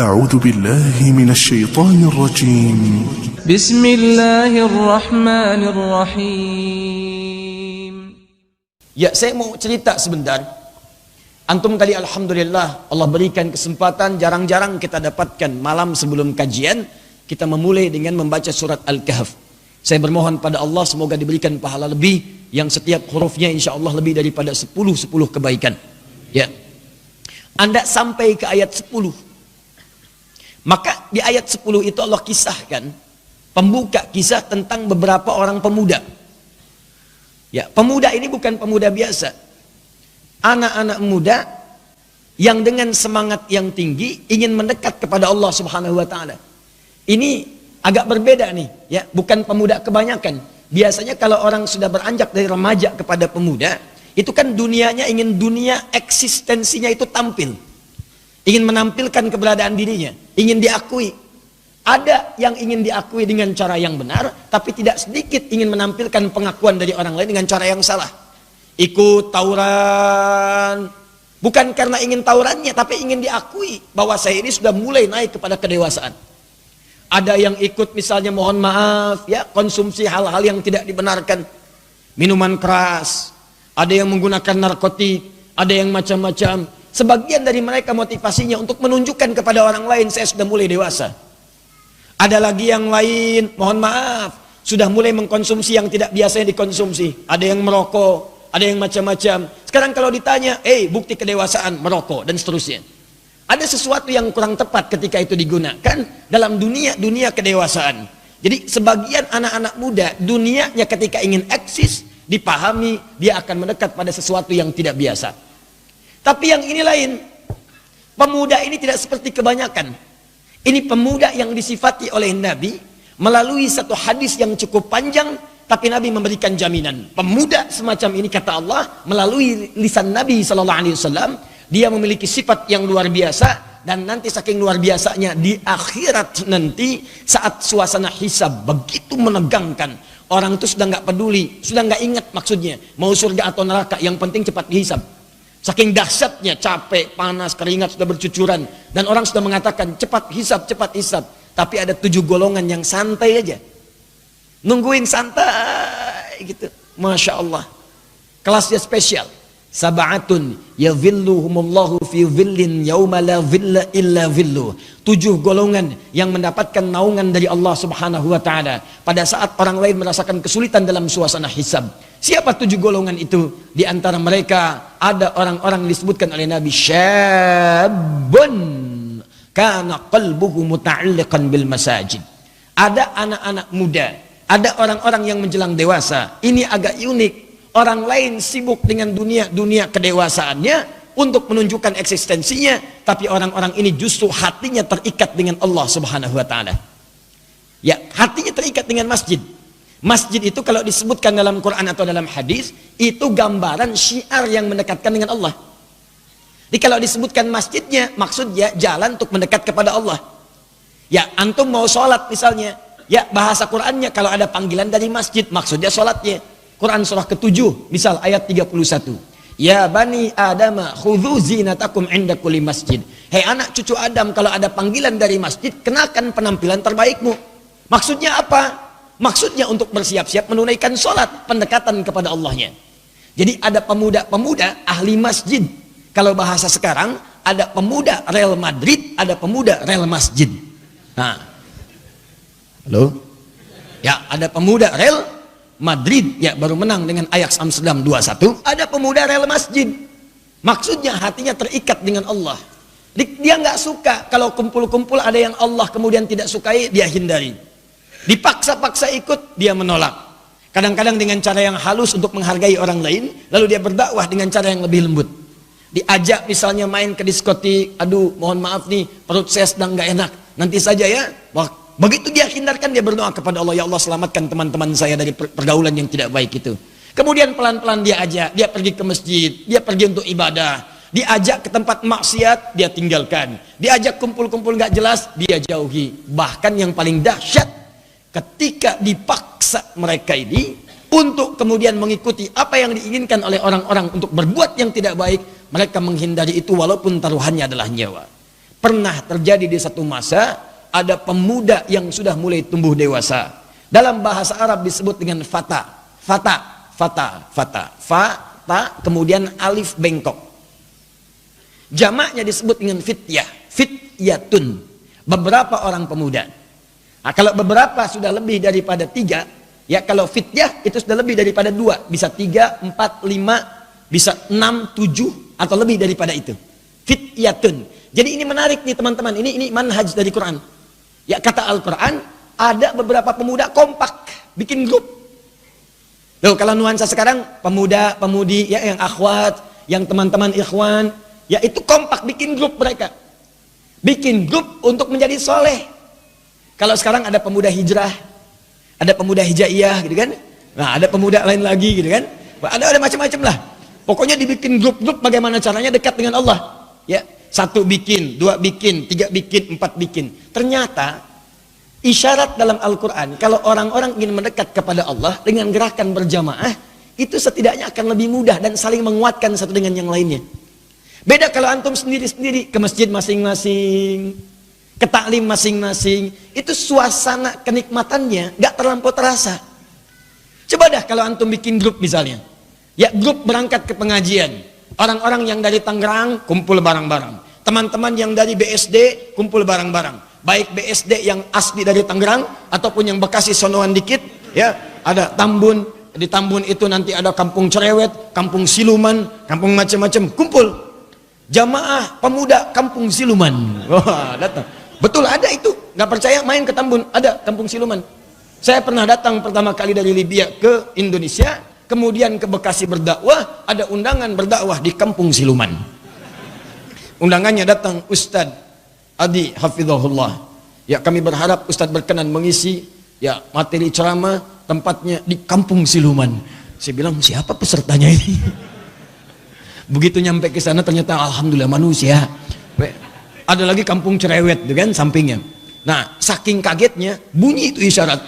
أعوذ بالله من الشيطان الرجيم. بسم الله الرحمن الرحيم. Ya, saya mau cerita sebentar. Antum tadi alhamdulillah Allah berikan kesempatan, jarang-jarang kita dapatkan malam sebelum kajian kita memulai dengan membaca surat Al-Kahf. Saya bermohon pada Allah semoga diberikan pahala lebih yang setiap hurufnya insya Allah lebih daripada 10 kebaikan. Ya. Anda sampai ke ayat 10. Maka di ayat 10 itu Allah kisahkan, pembuka kisah tentang beberapa orang pemuda. Ya, pemuda ini bukan pemuda biasa. Anak-anak muda yang dengan semangat yang tinggi ingin mendekat kepada Allah Subhanahu wa taala. Ini agak berbeda nih, ya, bukan pemuda kebanyakan. Biasanya kalau orang sudah beranjak dari remaja kepada pemuda, itu kan dunianya ingin dunia eksistensinya itu tampil. Ingin menampilkan keberadaan dirinya, ingin diakui. Ada yang ingin diakui dengan cara yang benar, tapi tidak sedikit ingin menampilkan pengakuan dari orang lain dengan cara yang salah. Ikut tawuran, bukan karena ingin tawurannya, tapi ingin diakui bahwa saya ini sudah mulai naik kepada kedewasaan. Ada yang ikut misalnya mohon maaf ya, konsumsi hal-hal yang tidak dibenarkan, minuman keras, ada yang menggunakan narkotik, ada yang macam-macam. Sebagian dari mereka motivasinya untuk menunjukkan kepada orang lain saya sudah mulai dewasa. Ada lagi yang lain, mohon maaf, sudah mulai mengkonsumsi yang tidak biasanya dikonsumsi. Ada yang merokok, ada yang macam-macam. Sekarang kalau ditanya, bukti kedewasaan merokok dan seterusnya. Ada sesuatu yang kurang tepat ketika itu digunakan dalam dunia kedewasaan. Jadi sebagian anak-anak muda dunianya ketika ingin eksis dipahami dia akan mendekat pada sesuatu yang tidak biasa. Tapi yang ini lain, pemuda ini tidak seperti kebanyakan. Ini pemuda yang disifati oleh Nabi melalui satu hadis yang cukup panjang, tapi Nabi memberikan jaminan. Pemuda semacam ini kata Allah melalui lisan Nabi SAW, dia memiliki sifat yang luar biasa dan nanti saking luar biasanya di akhirat nanti saat suasana hisab begitu menegangkan, orang itu sudah nggak peduli, sudah nggak ingat maksudnya mau surga atau neraka, yang penting cepat dihisab. Saking dahsyatnya, capek, panas, keringat sudah bercucuran. Dan orang sudah mengatakan, cepat hisab, cepat hisab. Tapi ada 7 golongan yang santai aja. Nungguin santai gitu. Masya Allah. Kelasnya spesial. Sab'atun yadhilluhumullahu fi dhillin yawma la dhilla illa dhilluh. 7 golongan yang mendapatkan naungan dari Allah Subhanahu wa taala pada saat orang lain merasakan kesulitan dalam suasana hisab. Siapa 7 golongan itu? Di antara mereka ada orang-orang disebutkan oleh Nabi, syabun kana qalbuhu muta'alliqan bil masajid. Ada anak-anak muda, ada orang-orang yang menjelang dewasa. Ini agak unik. Orang lain sibuk dengan dunia kedewasaannya untuk menunjukkan eksistensinya, tapi orang-orang ini justru hatinya terikat dengan Allah Subhanahu wa taala. Ya, hatinya terikat dengan masjid. Masjid itu kalau disebutkan dalam Quran atau dalam hadis, itu gambaran syiar yang mendekatkan dengan Allah. Jadi kalau disebutkan masjidnya, maksudnya jalan untuk mendekat kepada Allah. Ya, antum mau sholat misalnya, ya bahasa Qurannya kalau ada panggilan dari masjid, maksudnya sholatnya. Quran surah ke-7, misal ayat 31. Ya bani Adam khudhu zinatakum inda kulli masjid. Hei anak cucu Adam, kalau ada panggilan dari masjid, kenakan penampilan terbaikmu. Maksudnya apa? Maksudnya untuk bersiap-siap menunaikan sholat, pendekatan kepada Allahnya. Jadi ada pemuda-pemuda ahli masjid. Kalau bahasa sekarang, ada pemuda Real Madrid, ada pemuda Real Masjid. Nah, halo? Ya, ada pemuda Real Madrid, ya baru menang dengan Ajax Amsterdam 2-1. Ada pemuda Real Masjid. Maksudnya hatinya terikat dengan Allah. Dia nggak suka kalau kumpul-kumpul ada yang Allah kemudian tidak sukai, dia hindari. Dipaksa-paksa ikut, dia menolak. Kadang-kadang dengan cara yang halus untuk menghargai orang lain, lalu dia berdakwah dengan cara yang lebih lembut. Diajak misalnya main ke diskotik, aduh mohon maaf nih, perut saya sedang nggak enak, nanti saja ya. Begitu dia hindarkan, dia berdoa kepada Allah, ya Allah selamatkan teman-teman saya dari pergaulan yang tidak baik itu. Kemudian pelan-pelan dia ajak, dia pergi ke masjid, dia pergi untuk ibadah. Diajak ke tempat maksiat, dia tinggalkan. Diajak kumpul-kumpul nggak jelas, dia jauhi. Bahkan yang paling dahsyat, ketika dipaksa mereka ini untuk kemudian mengikuti apa yang diinginkan oleh orang-orang untuk berbuat yang tidak baik, mereka menghindari itu walaupun taruhannya adalah nyawa. pernah terjadi di satu masa, ada pemuda yang sudah mulai tumbuh dewasa. Dalam bahasa Arab disebut dengan fata, kemudian alif bengkok. Jamaknya disebut dengan fityah, fityatun, beberapa orang pemuda. Nah, kalau beberapa sudah lebih daripada 3, ya kalau fityah itu sudah lebih daripada 2, bisa 3, 4, 5, bisa 6, 7 atau lebih daripada itu. Fityatun. Jadi ini menarik nih teman-teman, ini manhaj dari Quran. Ya kata Al-Quran, ada beberapa pemuda kompak, bikin grup. Loh, kalau nuansa sekarang, pemuda, pemudi, ya yang akhwat, yang teman-teman ikhwan, ya itu kompak, bikin grup mereka. Bikin grup untuk menjadi soleh. Kalau sekarang ada pemuda hijrah, ada pemuda hijaiyah gitu kan. Nah ada pemuda lain lagi gitu kan. Ada macam-macam lah. Pokoknya dibikin grup-grup bagaimana caranya dekat dengan Allah. Ya, 1 bikin, 2 bikin, 3 bikin, 4 bikin. Ternyata isyarat dalam Al-Quran, kalau orang-orang ingin mendekat kepada Allah dengan gerakan berjamaah, itu setidaknya akan lebih mudah dan saling menguatkan satu dengan yang lainnya. Beda kalau antum sendiri-sendiri, ke masjid masing-masing, ke taklim masing-masing, itu suasana kenikmatannya gak terlampau terasa. Coba dah kalau antum bikin grup misalnya, ya grup berangkat ke pengajian, orang-orang yang dari Tangerang kumpul bareng-bareng, teman-teman yang dari BSD kumpul bareng-barang, baik BSD yang asli dari Tangerang ataupun yang Bekasi sonoan dikit, ya ada Tambun, di Tambun itu nanti ada kampung Cerewet, kampung Siluman, kampung macam-macam, kumpul jamaah pemuda kampung Siluman. Wah, datang. Betul ada itu. Nggak percaya main ke Tambun, ada kampung Siluman. Saya pernah datang pertama kali dari Libya ke Indonesia, kemudian ke Bekasi berdakwah, ada undangan berdakwah di kampung Siluman. Undangannya datang Ustadz Adi Hafizahullah. Ya kami berharap Ustadz berkenan mengisi ya materi ceramah, tempatnya di kampung Siluman. Saya bilang siapa pesertanya ini? Begitu nyampe ke sana ternyata alhamdulillah manusia. Ada lagi kampung Cerewet kan sampingnya. Nah, saking kagetnya bunyi itu isyarat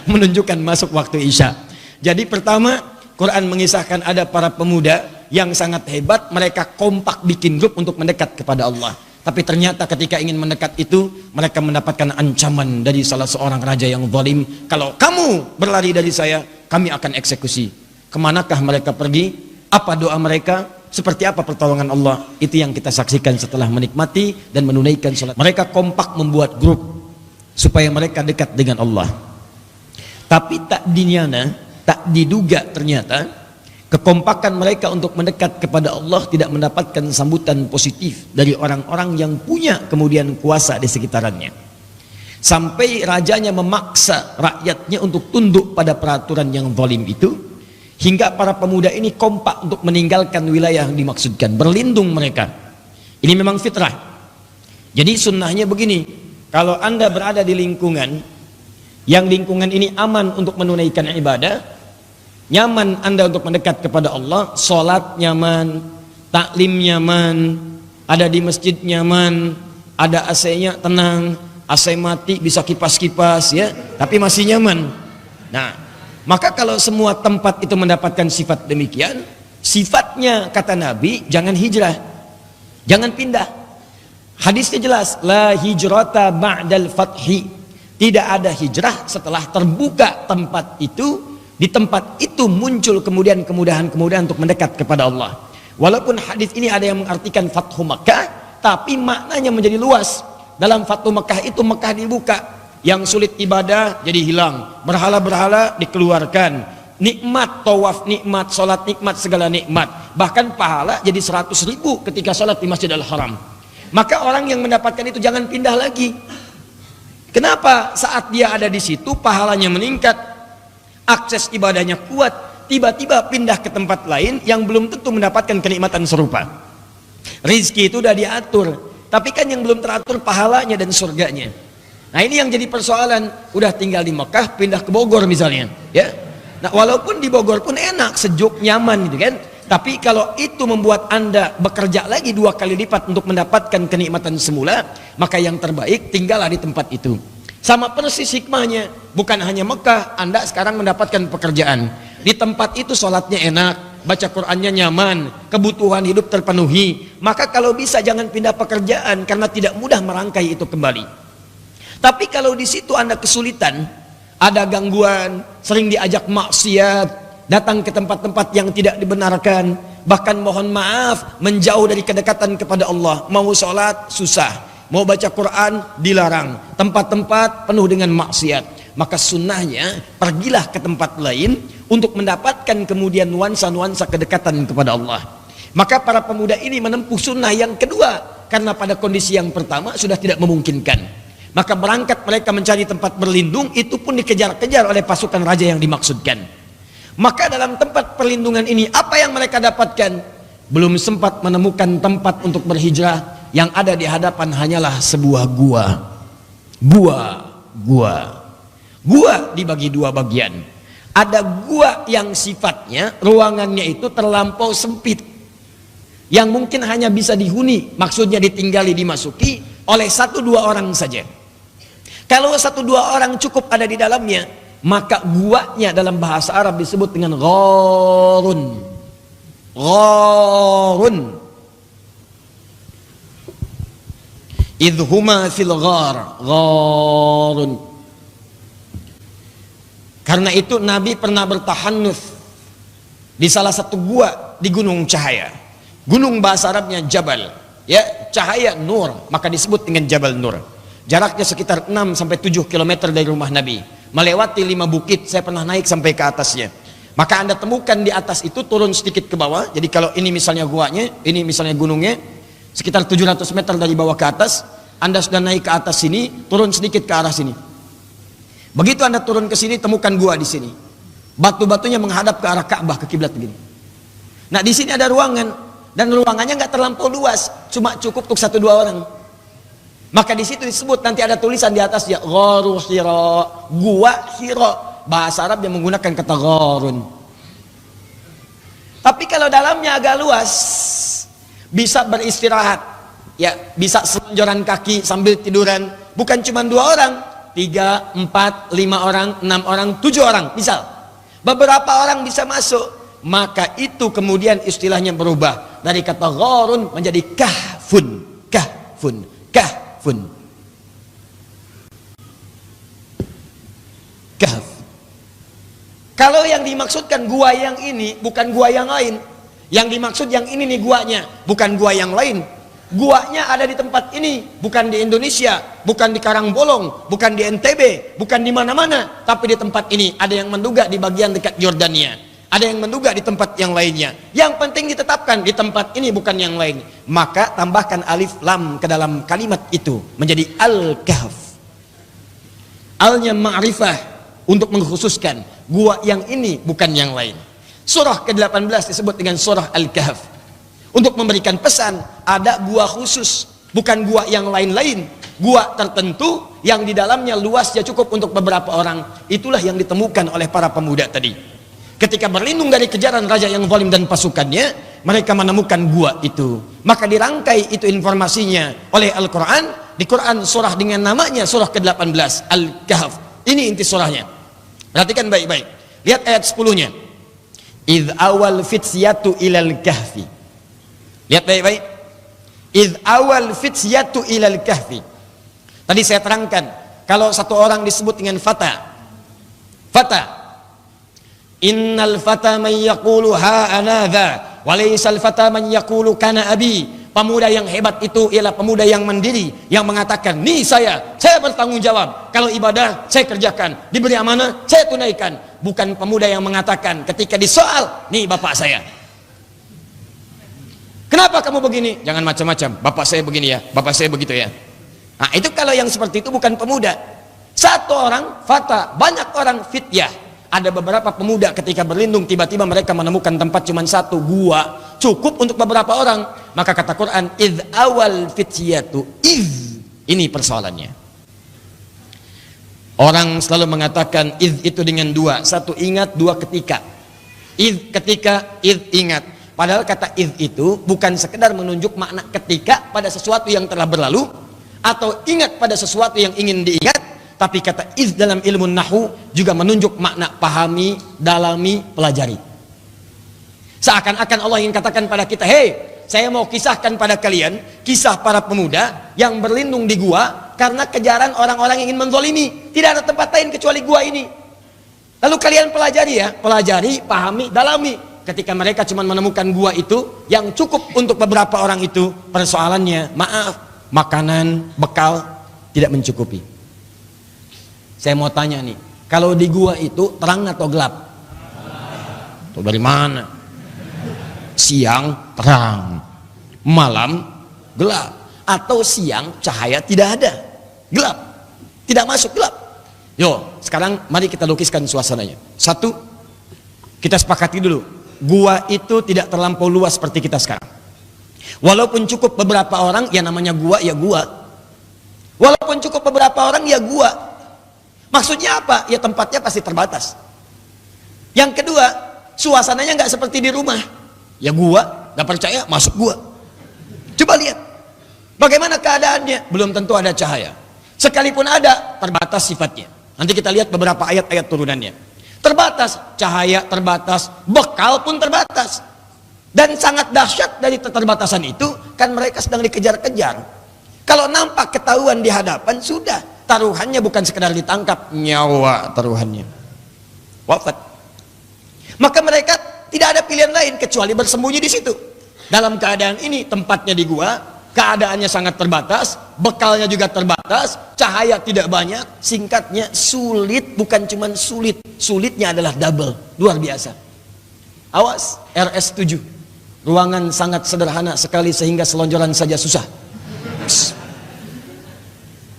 menunjukkan masuk waktu Isya. Jadi pertama Quran mengisahkan ada para pemuda yang sangat hebat, mereka kompak bikin grup untuk mendekat kepada Allah. Tapi ternyata ketika ingin mendekat itu, mereka mendapatkan ancaman dari salah seorang raja yang zalim. Kalau kamu berlari dari saya, kami akan eksekusi. Kemanakah mereka pergi? Apa doa mereka? Seperti apa pertolongan Allah? Itu yang kita saksikan setelah menikmati dan menunaikan sholat. Mereka kompak membuat grup supaya mereka dekat dengan Allah. Tapi tak diduga ternyata kekompakan mereka untuk mendekat kepada Allah tidak mendapatkan sambutan positif dari orang-orang yang punya kemudian kuasa di sekitarannya. Sampai rajanya memaksa rakyatnya untuk tunduk pada peraturan yang zalim itu, hingga para pemuda ini kompak untuk meninggalkan wilayah yang dimaksudkan, berlindung mereka. Ini memang fitrah. Jadi sunnahnya begini, kalau anda berada di lingkungan yang lingkungan ini aman untuk menunaikan ibadah, nyaman anda untuk mendekat kepada Allah, sholat nyaman, taklim nyaman, ada di masjid nyaman, ada AC-nya tenang, AC mati bisa kipas-kipas ya, tapi masih nyaman. Nah, maka kalau semua tempat itu mendapatkan sifat demikian, sifatnya kata Nabi jangan hijrah, jangan pindah. Hadisnya jelas, la hijrata ba'dal fathi. Tidak ada hijrah setelah terbuka tempat itu. Di tempat itu muncul kemudian kemudahan-kemudahan untuk mendekat kepada Allah. Walaupun hadis ini ada yang mengartikan Fathu Makkah, tapi maknanya menjadi luas. Dalam Fathu Makkah itu Makkah dibuka, yang sulit ibadah jadi hilang, berhala-berhala dikeluarkan, nikmat tawaf nikmat, sholat nikmat, segala nikmat, bahkan pahala jadi 100.000 ketika sholat di Masjidil Haram. Maka orang yang mendapatkan itu jangan pindah lagi. Kenapa? Saat dia ada di situ pahalanya meningkat, akses ibadahnya kuat, tiba-tiba pindah ke tempat lain yang belum tentu mendapatkan kenikmatan serupa. Rizki itu udah diatur, tapi kan yang belum teratur pahalanya dan surganya. Nah ini yang jadi persoalan, udah tinggal di Mekah pindah ke Bogor misalnya, ya. Nah walaupun di Bogor pun enak, sejuk, nyaman gitu kan. Tapi kalau itu membuat anda bekerja lagi 2 kali lipat untuk mendapatkan kenikmatan semula, maka yang terbaik tinggallah di tempat itu. Sama persis hikmahnya, bukan hanya Mekah, anda sekarang mendapatkan pekerjaan. Di tempat itu sholatnya enak, baca Qur'annya nyaman, kebutuhan hidup terpenuhi, maka kalau bisa jangan pindah pekerjaan karena tidak mudah merangkai itu kembali. Tapi kalau di situ Anda kesulitan, ada gangguan, sering diajak maksiat, datang ke tempat-tempat yang tidak dibenarkan, bahkan mohon maaf menjauh dari kedekatan kepada Allah, mau sholat susah, mau baca Quran dilarang, tempat-tempat penuh dengan maksiat, maka sunnahnya pergilah ke tempat lain untuk mendapatkan kemudian nuansa-nuansa kedekatan kepada Allah. Maka para pemuda ini menempuh sunnah yang kedua karena pada kondisi yang pertama sudah tidak memungkinkan. Maka berangkat mereka mencari tempat berlindung, itu pun dikejar-kejar oleh pasukan raja yang dimaksudkan. Maka dalam tempat perlindungan ini apa yang mereka dapatkan? Belum sempat menemukan tempat untuk berhijrah, yang ada di hadapan hanyalah sebuah gua. Gua dibagi dua bagian. Ada gua yang sifatnya ruangannya itu terlampau sempit, yang mungkin hanya bisa dihuni, maksudnya ditinggali, dimasuki oleh 1-2 orang saja. Kalau 1-2 orang cukup ada di dalamnya, maka guanya dalam bahasa Arab disebut dengan gharun. Idhuma fil gharun. Karena itu Nabi pernah bertahannuts di salah satu gua di Gunung Cahaya. Gunung bahasa Arabnya Jabal, ya, cahaya nur, maka disebut dengan Jabal Nur. Jaraknya sekitar 6-7 km dari rumah Nabi, melewati 5 bukit. Saya pernah naik sampai ke atasnya. Maka Anda temukan di atas itu turun sedikit ke bawah. Jadi kalau ini misalnya guanya, ini misalnya gunungnya, sekitar 700 meter dari bawah ke atas, Anda sudah naik ke atas sini, turun sedikit ke arah sini. Begitu Anda turun ke sini, temukan gua di sini. Batu-batunya menghadap ke arah Ka'bah, ke kiblat begini. Nah, di sini ada ruangan, dan ruangannya nggak terlampau luas, cuma cukup untuk 1-2 orang. Maka di situ disebut, nanti ada tulisan di atasnya, Gharu Hira, gua Hira. Bahasa Arab yang menggunakan kata gharun. Tapi kalau dalamnya agak luas, bisa beristirahat, ya, bisa selonjoran kaki sambil tiduran. Bukan cuma 2 orang, 3, 4, 5 orang, 6 orang, 7 orang, misal. Beberapa orang bisa masuk. Maka itu kemudian istilahnya berubah dari kata gharun menjadi kahfun. Kahf. Kalau yang dimaksudkan gua yang ini bukan gua yang lain. Yang dimaksud yang ini nih guanya, bukan gua yang lain. Guanya ada di tempat ini, bukan di Indonesia, bukan di Karangbolong, bukan di NTB, bukan di mana-mana, tapi di tempat ini. Ada yang menduga di bagian dekat Yordania, ada yang menduga di tempat yang lainnya. Yang penting ditetapkan di tempat ini, bukan yang lain. Maka tambahkan alif lam ke dalam kalimat itu menjadi Al-Kahf. Alnya ma'rifah untuk mengkhususkan gua yang ini bukan yang lain. Surah ke-18 disebut dengan surah Al-Kahf untuk memberikan pesan ada gua khusus, bukan gua yang lain-lain, gua tertentu yang di dalamnya luasnya cukup untuk beberapa orang. Itulah yang ditemukan oleh para pemuda tadi. Ketika berlindung dari kejaran raja yang zalim dan pasukannya, mereka menemukan gua itu. Maka dirangkai itu informasinya oleh Al-Quran. Di Quran surah dengan namanya surah ke-18 Al-Kahf. Ini inti surahnya. Perhatikan baik-baik. Lihat ayat 10-nya. Idh awal fitsyatu ilal kahfi. Lihat baik-baik. Idh awal fitsyatu ilal kahfi. Tadi saya terangkan, kalau satu orang disebut dengan fata. Innal fata man yaqulu ha anadha wa laysal fata man yaqulu kana abi. Pemuda yang hebat itu ialah pemuda yang mandiri, yang mengatakan, nih saya bertanggung jawab. Kalau ibadah saya kerjakan, diberi amanah saya tunaikan. Bukan pemuda yang mengatakan ketika disoal, nih bapak saya. Kenapa kamu begini? Jangan macam-macam. Bapak saya begini ya, bapak saya begitu ya. Nah, itu kalau yang seperti itu bukan pemuda. Satu orang fata, banyak orang fityah. Ada beberapa pemuda ketika berlindung tiba-tiba mereka menemukan tempat cuma satu, gua, cukup untuk beberapa orang. Maka kata Quran, idh awal fityatu, ini persoalannya. Orang selalu mengatakan idh itu dengan 2, 1 ingat, 2 ketika. Idh ketika, idh ingat. Padahal kata idh itu bukan sekedar menunjuk makna ketika pada sesuatu yang telah berlalu, atau ingat pada sesuatu yang ingin diingat. Tapi kata idh dalam ilmu nahwu juga menunjuk makna pahami, dalami, pelajari. Seakan-akan Allah ingin katakan pada kita, hei, saya mau kisahkan pada kalian kisah para pemuda yang berlindung di gua karena kejaran orang-orang yang ingin menzolimi. Tidak ada tempat lain kecuali gua ini. Lalu kalian pelajari ya, pelajari, pahami, dalami. Ketika mereka cuma menemukan gua itu yang cukup untuk beberapa orang itu, persoalannya, maaf, makanan, bekal tidak mencukupi. Saya mau tanya nih, kalau di gua itu terang atau gelap? Tuh dari mana? Siang terang, malam gelap, atau siang cahaya tidak ada, gelap, tidak masuk, gelap. Yo, sekarang mari kita lukiskan suasananya. Satu, kita sepakati dulu, gua itu tidak terlampau luas seperti kita sekarang. Walaupun cukup beberapa orang, ya namanya gua, ya gua. Walaupun cukup beberapa orang, ya gua. Maksudnya apa? Ya tempatnya pasti terbatas. Yang kedua, suasananya nggak seperti di rumah. Ya gua, gak percaya, masuk gua. Coba lihat, bagaimana keadaannya? Belum tentu ada cahaya. Sekalipun ada, terbatas sifatnya. Nanti kita lihat beberapa ayat-ayat turunannya. Terbatas, cahaya terbatas, bekal pun terbatas. Dan sangat dahsyat dari keterbatasan itu, kan mereka sedang dikejar-kejar. Kalau nampak ketahuan di hadapan, sudah. Taruhannya bukan sekedar ditangkap, nyawa taruhannya. Wafat. Maka mereka tidak ada pilihan lain kecuali bersembunyi di situ. Dalam keadaan ini, tempatnya di gua, keadaannya sangat terbatas, bekalnya juga terbatas, cahaya tidak banyak, singkatnya sulit, bukan cuma sulit, sulitnya adalah double, luar biasa. Awas, RS7, ruangan sangat sederhana sekali sehingga selonjoran saja susah.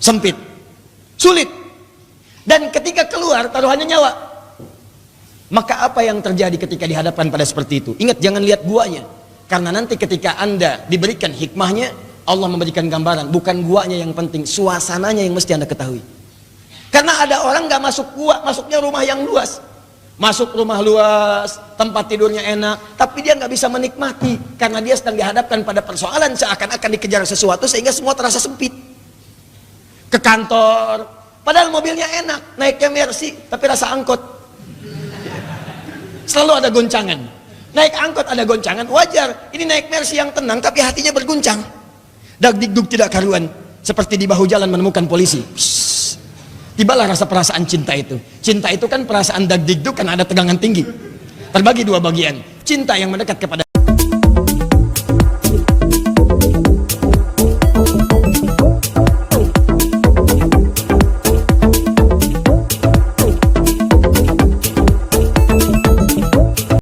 Sempit, sulit, dan ketika keluar taruhannya nyawa. Maka apa yang terjadi ketika dihadapkan pada seperti itu? Ingat, jangan lihat guanya, karena nanti ketika Anda diberikan hikmahnya, Allah memberikan gambaran, bukan guanya yang penting, suasananya yang mesti Anda ketahui. Karena ada orang gak masuk gua, masuknya rumah yang luas. Masuk rumah luas, tempat tidurnya enak, tapi dia gak bisa menikmati, karena dia sedang dihadapkan pada persoalan seakan-akan dikejar sesuatu sehingga semua terasa sempit. Ke kantor, padahal mobilnya enak, naiknya Mercy, tapi rasa angkot. Selalu ada goncangan. Naik angkot ada goncangan, wajar. Ini naik Mercy yang tenang tapi hatinya berguncang. Dagdikduk tidak karuan, seperti di bahu jalan menemukan polisi. Tibalah rasa perasaan cinta itu. Cinta itu kan perasaan dagdikduk, kan ada tegangan tinggi. Terbagi dua bagian. Cinta yang mendekat kepada